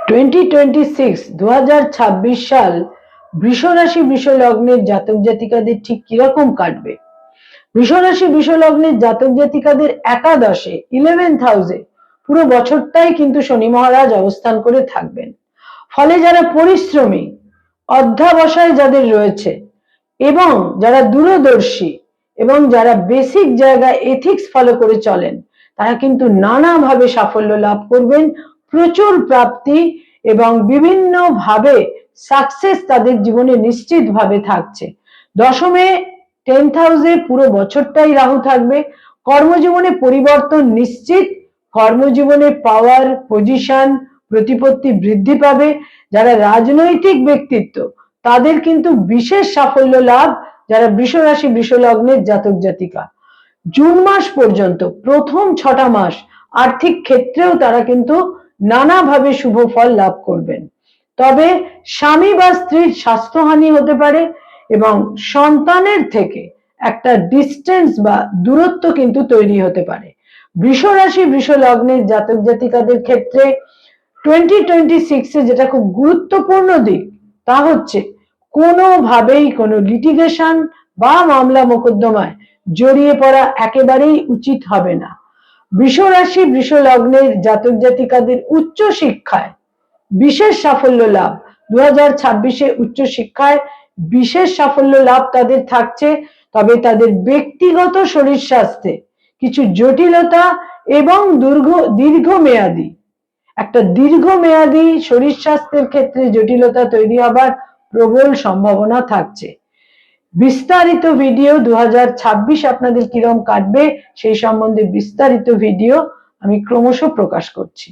2026 সাল বৃষ রাশি বৃষ লগ্নের জাতক জাতিকাদের ঠিক কিরকম কাটবে। বৃষ রাশি বৃষ লগ্নের জাতক জাতিকাদের একাদশে 11th হাউসে পুরো বছরটাই কিন্তু শনি মহারাজ অবস্থান করে থাকবেন। ফলে যারা পরিশ্রমী, অধ্যাবসায় যাদের রয়েছে এবং যারা দূরদর্শী এবং যারা বেসিক জায়গায় এথিক্স ফলো করে চলেন, তারা কিন্তু নানাভাবে সাফল্য লাভ করবেন, প্রচুর প্রাপ্তি এবং বিভিন্ন ভাবে সাকসেস তাদের জীবনে নিশ্চিত ভাবে থাকছে। দশমে 10th হাউসে পুরো বছরটাই রাহু থাকবে। কর্মজীবনে পরিবর্তন নিশ্চিত, কর্মজীবনে পাওয়ার, পজিশন, প্রতিপত্তি বৃদ্ধি পাবে। যারা রাজনৈতিক ব্যক্তিত্ব তাদের কিন্তু বিশেষ সাফল্য লাভ, যারা বৃষ রাশি বৃষ লগ্নের জাতক জাতিকা। জুন মাস পর্যন্ত প্রথম 6টা মাস আর্থিক ক্ষেত্রেও তারা কিন্তু নানাভাবে শুভ ফল লাভ করবেন। তবে স্বামী বা স্ত্রীর স্বাস্থ্যহানি হতে পারে এবং সন্তানের থেকে একটা ডিস্টেন্স বা দূরত্ব কিন্তু তৈরি হতে পারে। বৃষ রাশি বৃষ লগ্নের জাতক জাতিকাদের ক্ষেত্রে 2026 যেটা খুব গুরুত্বপূর্ণ দিক, তা হচ্ছে কোনোভাবেই কোনো লিটিগেশন বা মামলা মোকদ্দমায় জড়িয়ে পড়া একেবারেই উচিত হবে না। বৃষ রাশি বৃষ লগ্নের জাতক জাতিকাদের উচ্চ শিক্ষায় বিশেষ সাফল্য লাভ, 2026 উচ্চ শিক্ষায় বিশেষ সাফল্য লাভ তাদের থাকছে। তবে তাদের ব্যক্তিগত শরীর স্বাস্থ্যে কিছু জটিলতা এবং দীর্ঘমেয়াদী শরীর স্বাস্থ্যের ক্ষেত্রে জটিলতা তৈরি হবার প্রবল সম্ভাবনা থাকছে। বিস্তারিত ভিডিও 2026 আপনাদের কিরকম কাটবে সেই সম্বন্ধে বিস্তারিত ভিডিও আমি ক্রমশ প্রকাশ করছি।